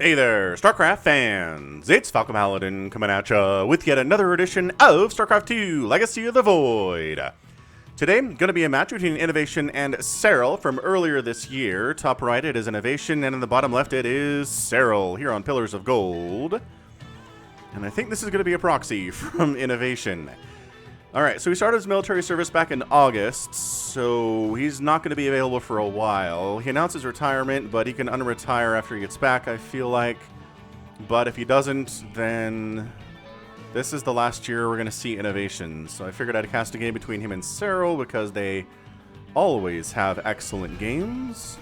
Hey there, StarCraft fans! It's Falcon Paladin coming at ya with yet another edition of StarCraft 2 Legacy of the Void. Today, going to be a match between INnoVation and Serral from earlier this year. Top right, it is INnoVation, and in the bottom left, it is Serral here on Pillars of Gold. And I think this is going to be a proxy from INnoVation. Alright, so he started his military service back in August, so he's not going to be available for a while. He announced his retirement, but he can unretire after he gets back, I feel like. But if he doesn't, then this is the last year we're going to see INnoVation. So I figured I'd cast a game between him and Serral because they always have excellent games.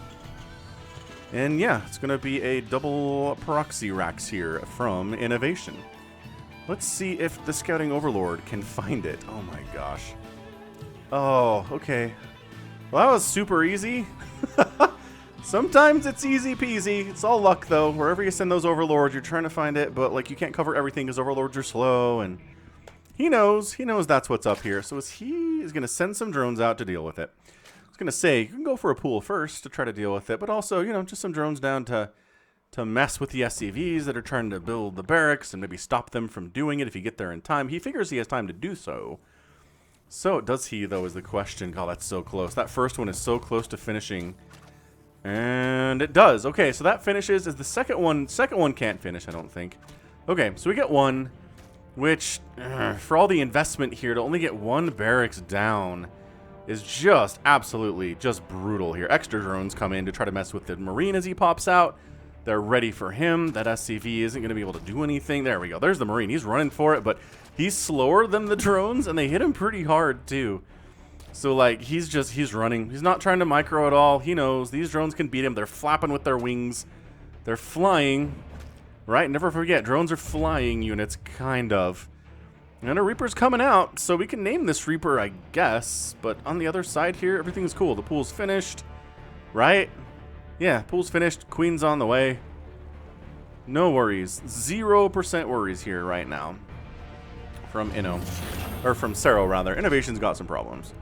And yeah, it's going to be a double proxy racks here from INnoVation. Let's see if the Scouting Overlord can find it. Oh my gosh. Oh, okay. Well, that was super easy. Sometimes it's easy peasy. It's all luck, though. Wherever you send those Overlords, you're trying to find it, but like you can't cover everything because Overlords are slow, and he knows that's what's up here. So he is going to send some drones out to deal with it. I was going to say, you can go for a pool first to try to deal with it, but also, you know, just some drones down to mess with the SCVs that are trying to build the barracks and maybe stop them from doing it if you get there in time. He figures he has time to do so. So, does he, though, is the question. God, that's so close. That first one is so close to finishing. And it does. Okay, so that finishes. Is the second one can't finish, I don't think. Okay, so we get one, which, for all the investment here, to only get one barracks down is just absolutely just brutal here. Extra drones come in to try to mess with the Marine as he pops out. They're ready for him. That SCV isn't going to be able to do anything. There we go. There's the Marine. He's running for it, but he's slower than the drones, and they hit him pretty hard, too. So, like, he's running. He's not trying to micro at all. He knows these drones can beat him. They're flapping with their wings. They're flying. Right? Never forget, drones are flying units, kind of. And a Reaper's coming out, so we can name this Reaper, I guess. But on the other side here, everything's cool. The pool's finished. Right? Yeah, pool's finished. Queen's on the way. No worries. 0% worries here right now. From from Serral, rather. INnoVation's got some problems.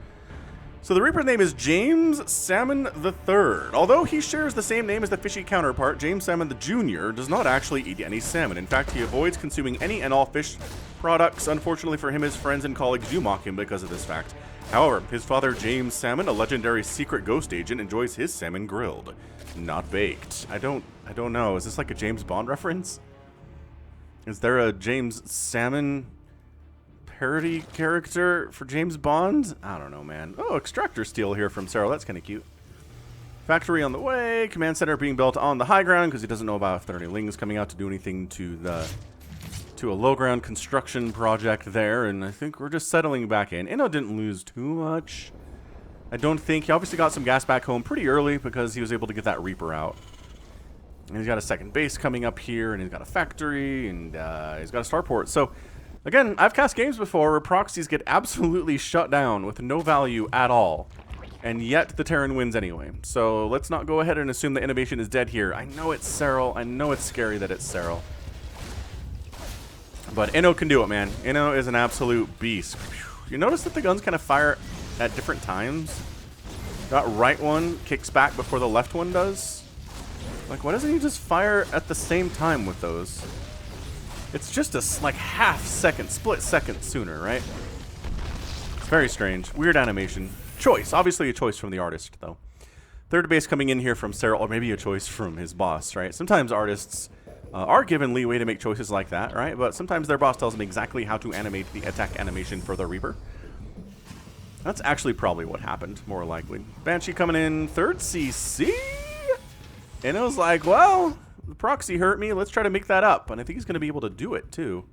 So the Reaper's name is James Salmon III. Although he shares the same name as the fishy counterpart, James Salmon the Jr. does not actually eat any salmon. In fact, he avoids consuming any and all fish products. Unfortunately for him, his friends and colleagues do mock him because of this fact. However, his father, James Salmon, a legendary secret ghost agent, enjoys his salmon grilled, not baked. I don't know. Is this like a James Bond reference? Is there a James Salmon parody character for James Bond? I don't know, man. Oh, extractor steel here from Serral. That's kind of cute. Factory on the way. Command center being built on the high ground because he doesn't know about if there are any lings coming out to do anything to a low ground construction project there, and I think we're just settling back in. Inno didn't lose too much. I don't think. He obviously got some gas back home pretty early because he was able to get that Reaper out. And he's got a second base coming up here, and he's got a factory, and he's got a starport. So, again, I've cast games before where proxies get absolutely shut down with no value at all. And yet the Terran wins anyway. So let's not go ahead and assume that INnoVation is dead here. I know it's Serral. I know it's scary that it's Serral. But Inno can do it, man. Inno is an absolute beast. You notice that the guns kind of fire at different times? That right one kicks back before the left one does? Like, why doesn't he just fire at the same time with those? It's just a, like, half second, split second sooner, right? It's very strange. Weird animation. Choice. Obviously a choice from the artist, though. Third base coming in here from Serral, or maybe a choice from his boss, right? Sometimes artists are given leeway to make choices like that, right? But sometimes their boss tells them exactly how to animate the attack animation for the Reaper. That's actually probably what happened, more likely. Banshee coming in, third CC? And it was like, well, the proxy hurt me, let's try to make that up. And I think he's going to be able to do it, too.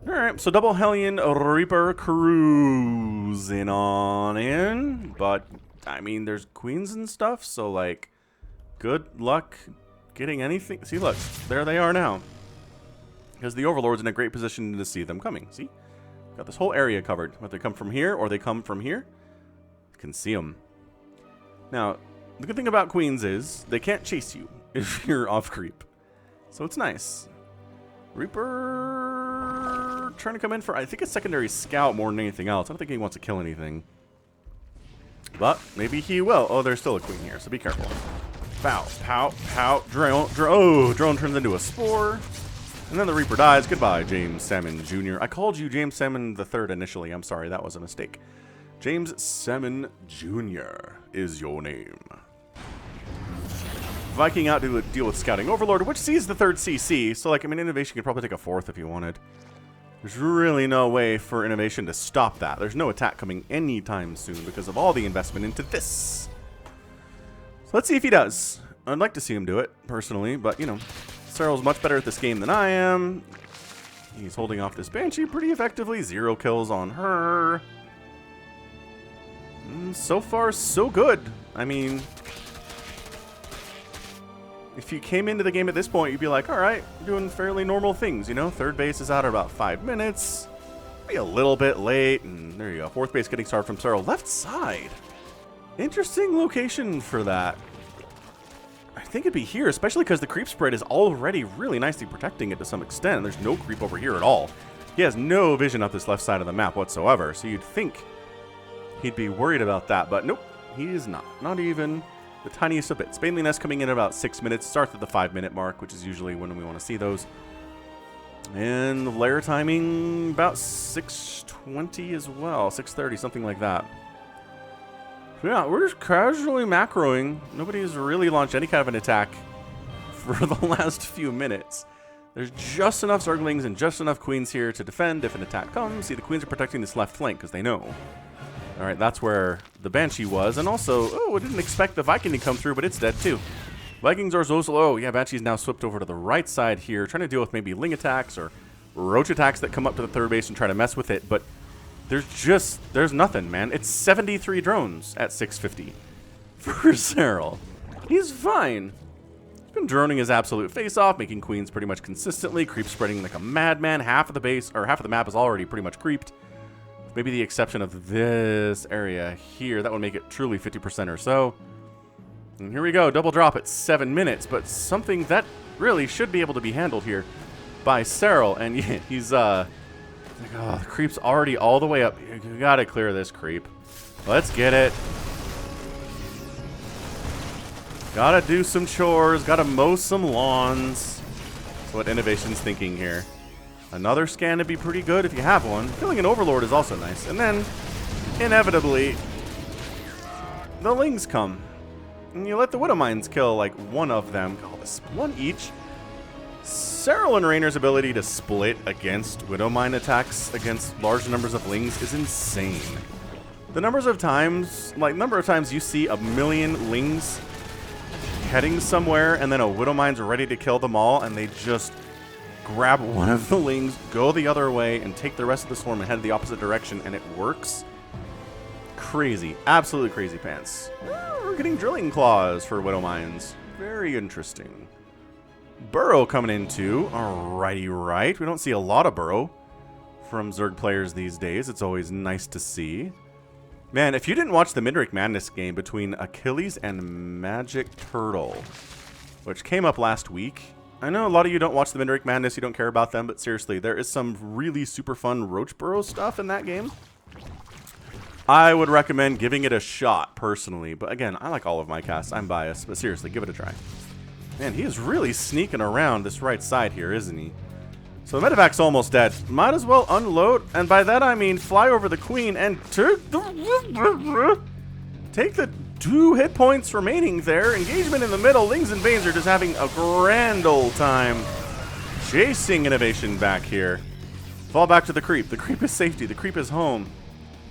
Alright, so double Hellion Reaper cruising on in. But, I mean, there's queens and stuff, so, like, good luck getting anything. See, look, there they are now. Because the Overlord's in a great position to see them coming. See? Got this whole area covered. Whether they come from here or they come from here, you can see them. Now, the good thing about queens is they can't chase you if you're off creep. So it's nice. Reaper trying to come in for, I think, a secondary scout more than anything else. I don't think he wants to kill anything. But maybe he will. Oh, there's still a queen here, so be careful. Pow, pow, pow. Drone turns into a spore. And then the Reaper dies. Goodbye, James Salmon Jr. I called you James Salmon III initially. I'm sorry, that was a mistake. James Salmon Jr. is your name. Viking out to deal with Scouting Overlord, which sees the 3rd CC. So, like, I mean, INnoVation could probably take a 4th if you wanted. There's really no way for INnoVation to stop that. There's no attack coming anytime soon because of all the investment into this. So let's see if he does. I'd like to see him do it, personally, but, you know, Serral's much better at this game than I am. He's holding off this Banshee pretty effectively. 0 kills on her. So far, so good. I mean, if you came into the game at this point, you'd be like, all right, doing fairly normal things, you know? 3rd base is out at about 5 minutes. Be a little bit late, and there you go. 4th base getting started from Serral. Left side. Interesting location for that. I think it'd be here, especially because the creep spread is already really nicely protecting it to some extent. There's no creep over here at all. He has no vision up this left side of the map whatsoever, so you'd think he'd be worried about that, but nope, he is not. Not even the tiniest of bit. Spanely Nest coming in at about 6 minutes, starts at the 5-minute mark, which is usually when we want to see those. And the lair timing about 6:20 as well, 6:30, something like that. So yeah, we're just casually macroing. Nobody's really launched any kind of an attack for the last few minutes. There's just enough Zerglings and just enough Queens here to defend if an attack comes. See, the Queens are protecting this left flank because they know. All right, that's where the Banshee was. And also, oh, I didn't expect the Viking to come through, but it's dead too. Vikings are so slow. Yeah, Banshee's now swept over to the right side here, trying to deal with maybe Ling attacks or Roach attacks that come up to the 3rd base and try to mess with it. But there's nothing, man. It's 73 drones at 650 for Serral. He's fine. He's been droning his absolute face off, making Queens pretty much consistently, creep spreading like a madman. Half of the base, or half of the map is already pretty much creeped. Maybe the exception of this area here. That would make it truly 50% or so. And here we go, double drop at 7 minutes, but something that really should be able to be handled here by Serral. And yeah, he's, like, oh, the creep's already all the way up. You gotta clear this creep. Let's get it. Gotta do some chores, gotta mow some lawns. That's what INnoVation's thinking here. Another scan would be pretty good if you have one. Killing an Overlord is also nice. And then, inevitably, the Lings come. And you let the Widow Mines kill, like, one of them. Oh, this one each. Serral and Rainer's ability to split against Widow Mine attacks against large numbers of Lings is insane. The number of times you see a million Lings heading somewhere and then a Widow Mine's ready to kill them all and they just grab one of the Lings, go the other way, and take the rest of the swarm and head the opposite direction, and it works. Crazy. Absolutely crazy pants. We're getting drilling claws for Widow Mines. Very interesting. Burrow coming in too. Alrighty, right. We don't see a lot of Burrow from Zerg players these days. It's always nice to see. Man, if you didn't watch the Midrick Madness game between Achilles and Magic Turtle, which came up last week, I know a lot of you don't watch the Midrick Madness, you don't care about them, but seriously, there is some really super fun Roach Burrow stuff in that game. I would recommend giving it a shot, personally. But again, I like all of my casts. I'm biased, but seriously, give it a try. Man, he is really sneaking around this right side here, isn't he? So the medevac's almost dead. Might as well unload, and by that I mean fly over the Queen and take the 2 hit points remaining there. Engagement in the middle. Lings and Veins are just having a grand old time chasing INnoVation back here. Fall back to the creep. The creep is safety. The creep is home.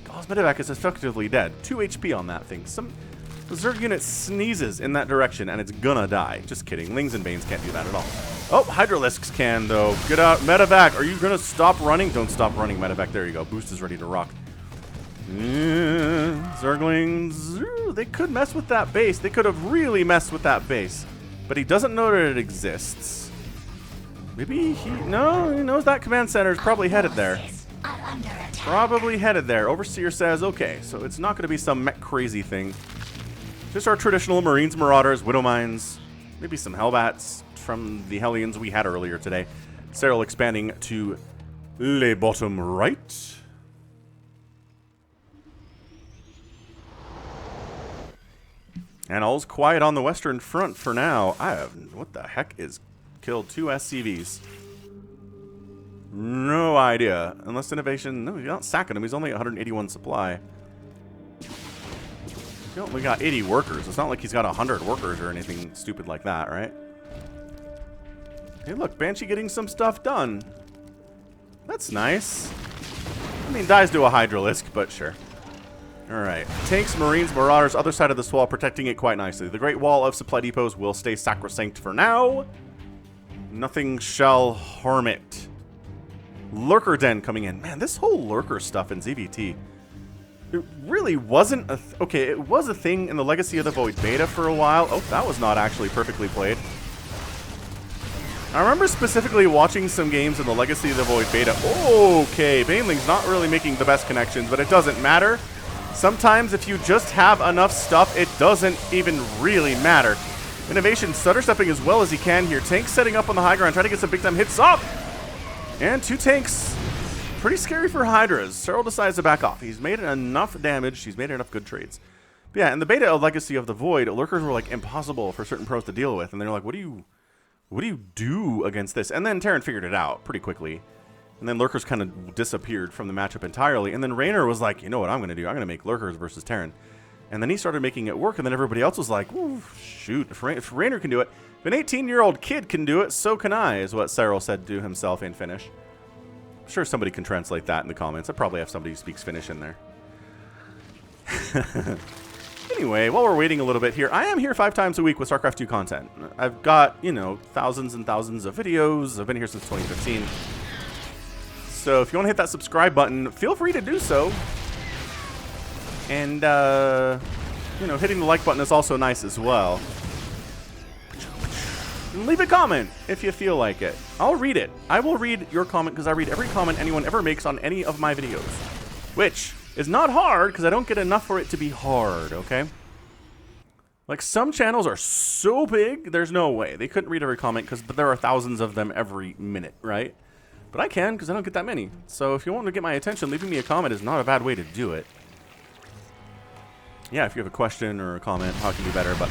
Gaull's medevac is effectively dead. 2 HP on that thing. The Zerg unit sneezes in that direction and it's gonna die. Just kidding. Lings and Veins can't do that at all. Oh, Hydralisks can though. Get out. Medevac. Are you gonna stop running? Don't stop running, Medevac. There you go. Boost is ready to rock. Zerglings, they could mess with that base. They could have really messed with that base. But he doesn't know that it exists. Maybe he knows that command center is probably headed there. Probably headed there. Overseer says, okay, so it's not going to be some mech crazy thing. Just our traditional Marines, Marauders, Widow Mines, maybe some Hellbats from the Hellions we had earlier today. Serral expanding to le bottom right. And all's quiet on the Western Front for now. What the heck is killed 2 SCVs? No idea. Unless INnoVation... No, you're not sacking him. He's only 181 supply. He only got 80 workers. It's not like he's got 100 workers or anything stupid like that, right? Hey, look. Banshee getting some stuff done. That's nice. I mean, dies to a Hydralisk, but sure. Alright. Tanks, Marines, Marauders, other side of this wall, protecting it quite nicely. The Great Wall of Supply Depots will stay sacrosanct for now. Nothing shall harm it. Lurker Den coming in. Man, this whole Lurker stuff in ZVT, it really wasn't a... okay, it was a thing in the Legacy of the Void beta for a while. Oh, that was not actually perfectly played. I remember specifically watching some games in the Legacy of the Void beta. Okay, Baneling's not really making the best connections, but it doesn't matter. Sometimes if you just have enough stuff, it doesn't even really matter. INnoVation stutter stepping as well as he can here. Tanks setting up on the high ground, trying to get some big time hits up. And 2 tanks. Pretty scary for Hydras. Serral decides to back off. He's made enough damage. He's made enough good trades. But yeah, in the beta of Legacy of the Void, Lurkers were like impossible for certain pros to deal with. And they're like, what do you do against this? And then Terran figured it out pretty quickly. And then Lurkers kind of disappeared from the matchup entirely. And then Raynor was like, you know what I'm going to do? I'm going to make Lurkers versus Terran. And then he started making it work. And then everybody else was like, ooh, shoot, if Raynor can do it, if an 18-year-old kid can do it, so can I, is what Serral said to himself in Finnish. I'm sure somebody can translate that in the comments. I probably have somebody who speaks Finnish in there. Anyway, while we're waiting a little bit here, I am here 5 times a week with StarCraft 2 content. I've got, you know, thousands and thousands of videos. I've been here since 2015. So if you want to hit that subscribe button, feel free to do so. And, you know, hitting the like button is also nice as well. And leave a comment if you feel like it. I'll read it. I will read your comment because I read every comment anyone ever makes on any of my videos. Which is not hard because I don't get enough for it to be hard, okay? Like, some channels are so big, there's no way. They couldn't read every comment but there are thousands of them every minute, right? But I can because I don't get that many. So if you want to get my attention, leaving me a comment is not a bad way to do it. Yeah, if you have a question or a comment, how can you do better? But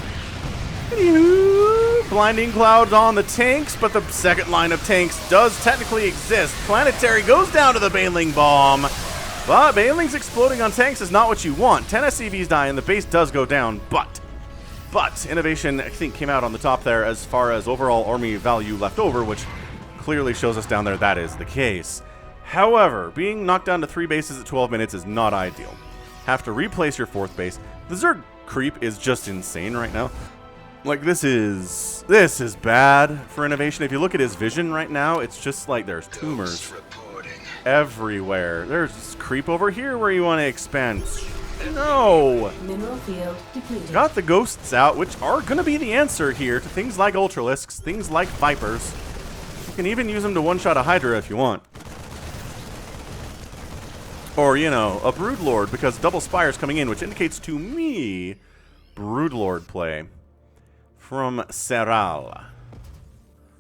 anywho, blinding clouds on the tanks, but the second line of tanks does technically exist. Planetary goes down to the Baneling bomb, but Baneling's exploding on tanks is not what you want. 10 SCVs die and the base does go down, but INnoVation, I think, came out on the top there as far as overall army value left over, which clearly shows us down there that is the case. However, being knocked down to 3 bases at 12 minutes is not ideal. Have to replace your 4th base. The Zerg creep is just insane right now. Like, this is bad for INnoVation. If you look at his vision right now, it's just like there's tumors everywhere. There's creep over here where you want to expand. No! Mineral field depleted. Got the ghosts out, which are going to be the answer here to things like Ultralisks, things like Vipers. You can even use them to one-shot a Hydra if you want. Or, you know, a Broodlord, because double Spire's coming in, which indicates to me Broodlord play from Serral.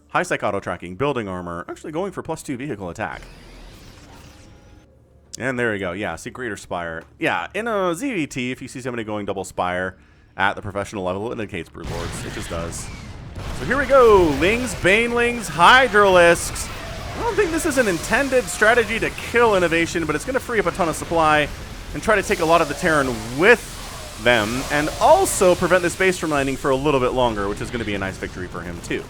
High Psych auto tracking, building armor, actually going for +2 vehicle attack. And there you go. Yeah, see Greater Spire. Yeah, in a ZVT, if you see somebody going double Spire at the professional level, it indicates Broodlords. It just does. So here we go. Lings, Banelings, Hydralisks. I don't think this is an intended strategy to kill INnoVation, but it's going to free up a ton of supply and try to take a lot of the Terran with them, and also prevent this base from landing for a little bit longer, which is going to be a nice victory for him too.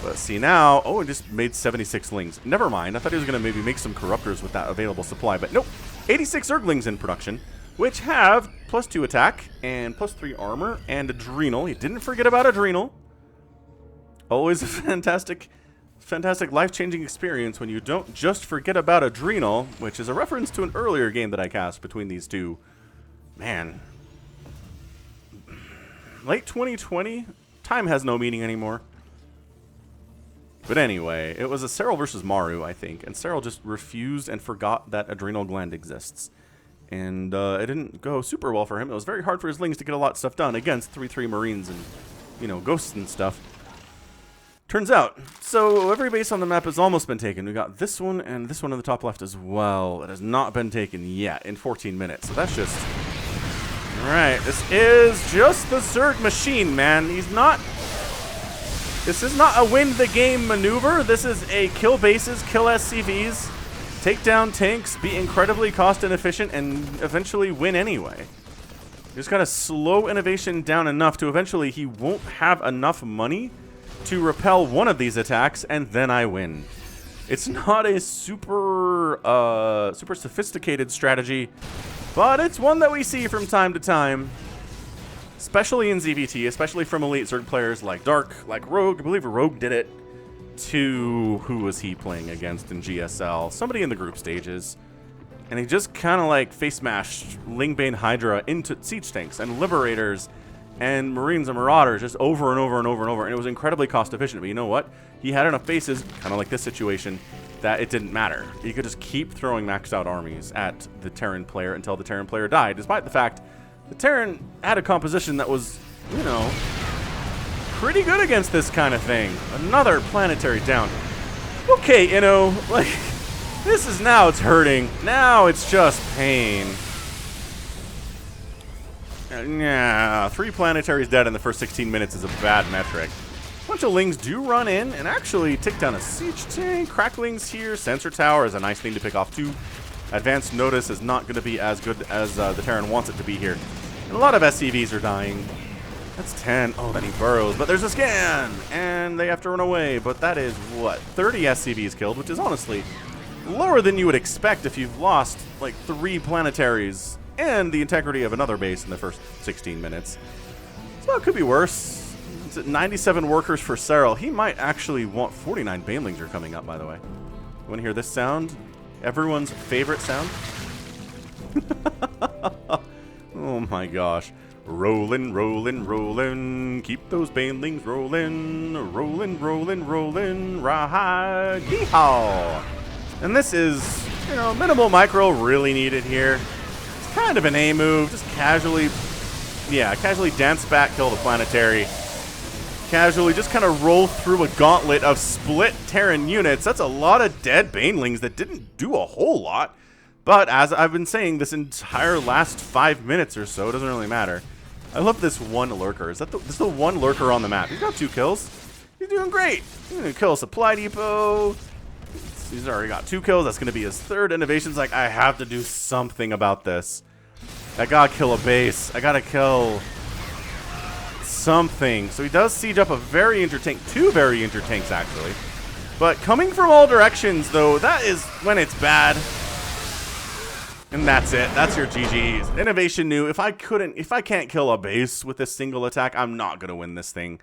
But see now, oh, it just made 76 Lings. Never mind, I thought he was going to maybe make some Corruptors with that available supply, but nope. 86 Zerglings in production, which have +2 attack and +3 armor and Adrenal. He didn't forget about Adrenal. Always a fantastic life-changing experience when you don't just forget about Adrenal, which is a reference to an earlier game that I cast between these two. Man. Late 2020? Time has no meaning anymore. But anyway, it was a Serral versus Maru, I think, and Serral just refused and forgot that Adrenal Gland exists. And it didn't go super well for him. It was very hard for his Lings to get a lot of stuff done against 3/3 Marines and, you know, ghosts and stuff. Turns out, so every base on the map has almost been taken. We got this one and this one in the top left as well. It has not been taken yet in 14 minutes. So that's just... Alright, this is just the Zerg machine, man. This is not a win the game maneuver. This is a kill bases, kill SCVs, take down tanks, be incredibly cost inefficient, and eventually win anyway. You just gotta slow INnoVation down enough to eventually he won't have enough money to repel one of these attacks, and then I win. It's not a super sophisticated strategy, but it's one that we see from time to time, especially in ZVT, especially from elite Zerg players like Dark, like Rogue. I believe Rogue did it to, who was he playing against in GSL? Somebody in the group stages. And he just kind of like face mashed Lingbane Hydra into siege tanks and Liberators and Marines and Marauders just over and over and over and over. And it was incredibly cost efficient. But you know what? He had enough faces, kind of like this situation, that it didn't matter. He could just keep throwing maxed out armies at the Terran player until the Terran player died, despite the fact the Terran had a composition that was, you know, pretty good against this kind of thing. Another planetary down. Okay, Inno, like, this is, now it's hurting. Now it's just pain. Yeah, 3 planetaries dead in the first 16 minutes is a bad metric. A bunch of Lings do run in and actually take down a siege tank. Cracklings here. Sensor tower is a nice thing to pick off too. Advanced notice is not going to be as good as the Terran wants it to be here. And a lot of SCVs are dying. That's 10. Oh, then he burrows. But there's a scan! And they have to run away. But that is, what, 30 SCVs killed, which is honestly lower than you would expect if you've lost, like, 3 planetaries and the integrity of another base in the first 16 minutes. So it could be worse. It's at 97 workers for Serral. He might actually want 49 banelings are coming up, by the way. You want to hear this sound? Everyone's favorite sound? Oh my gosh. Rollin', rollin', rollin'. Keep those banelings rollin'. Rollin', rollin', rollin'. Rawhide. Yeehaw! And this is, you know, minimal micro really needed here. It's kind of an A move. Just casually, yeah, casually dance back, kill the planetary. Casually just kind of roll through a gauntlet of split Terran units. That's a lot of dead banelings that didn't do a whole lot. But as I've been saying, this entire last 5 minutes or so, it doesn't really matter. I love this one lurker. This is the one lurker on the map. He's got 2 kills. He's doing great. He's going to kill a supply depot. He's already got 2 kills. That's going to be his 3rd. INnoVation's like, I have to do something about this. I got to kill a base. I got to kill something. So he does siege up a very inter-tank. 2 very inter-tanks, actually. But coming from all directions, though, that is when it's bad. And that's it. That's your GG's. INnoVation knew if I can't kill a base with this single attack, I'm not going to win this thing.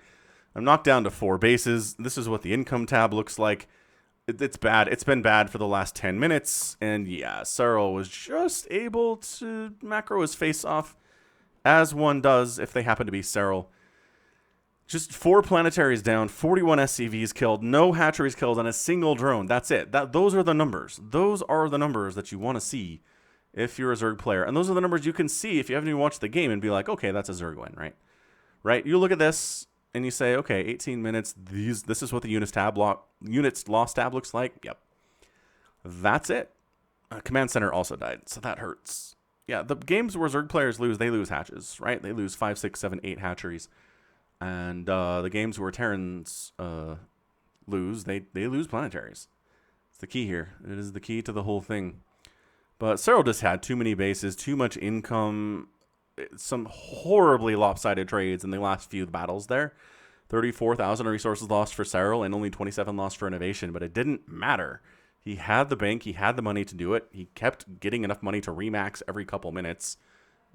I'm knocked down to 4 bases. This is what the income tab looks like. It's bad. It's been bad for the last 10 minutes. And yeah, Serral was just able to macro his face off, as one does if they happen to be Serral. Just 4 planetaries down, 41 SCVs killed, no hatcheries killed, and a single drone. That's it. Those are the numbers. Those are the numbers that you want to see if you're a Zerg player. And those are the numbers you can see if you haven't even watched the game and be like, okay, that's a Zerg win, right? Right? You look at this and you say, okay, 18 minutes, this is what the units lost tab looks like. Yep. That's it. Command center also died, so that hurts. Yeah, the games where Zerg players lose, they lose hatches, right? They lose 5, 6, 7, 8 hatcheries. And the games where Terrans lose, they lose planetaries. It's the key here. It is the key to the whole thing. But Serral just had too many bases, too much income, some horribly lopsided trades in the last few battles there. 34,000 resources lost for Serral and only 27 lost for INnoVation, but it didn't matter. He had the bank, he had the money to do it. He kept getting enough money to remax every couple minutes.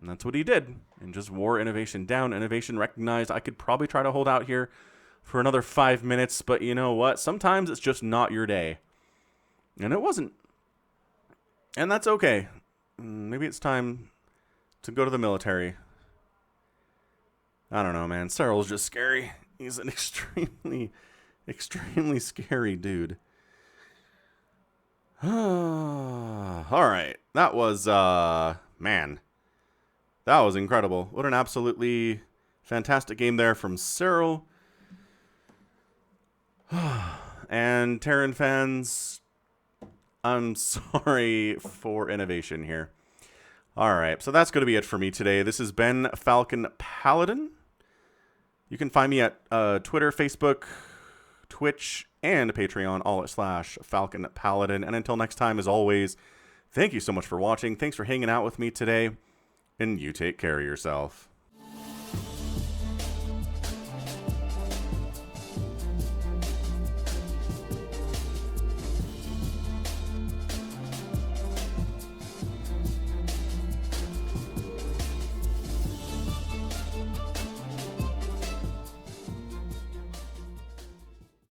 And that's what he did. And just wore INnoVation down. INnoVation recognized I could probably try to hold out here for another 5 minutes, but you know what? Sometimes it's just not your day. And it wasn't. And that's okay. Maybe it's time to go to the military. I don't know, man. Serral's just scary. He's an extremely, extremely scary dude. All right. That was, man. That was incredible. What an absolutely fantastic game there from Serral. And Terran fans, I'm sorry for INnoVation here. Alright, so that's going to be it for me today. This has been Falcon Paladin. You can find me at Twitter, Facebook, Twitch, and Patreon, all at /Falcon Paladin. And until next time, as always, thank you so much for watching. Thanks for hanging out with me today, and you take care of yourself.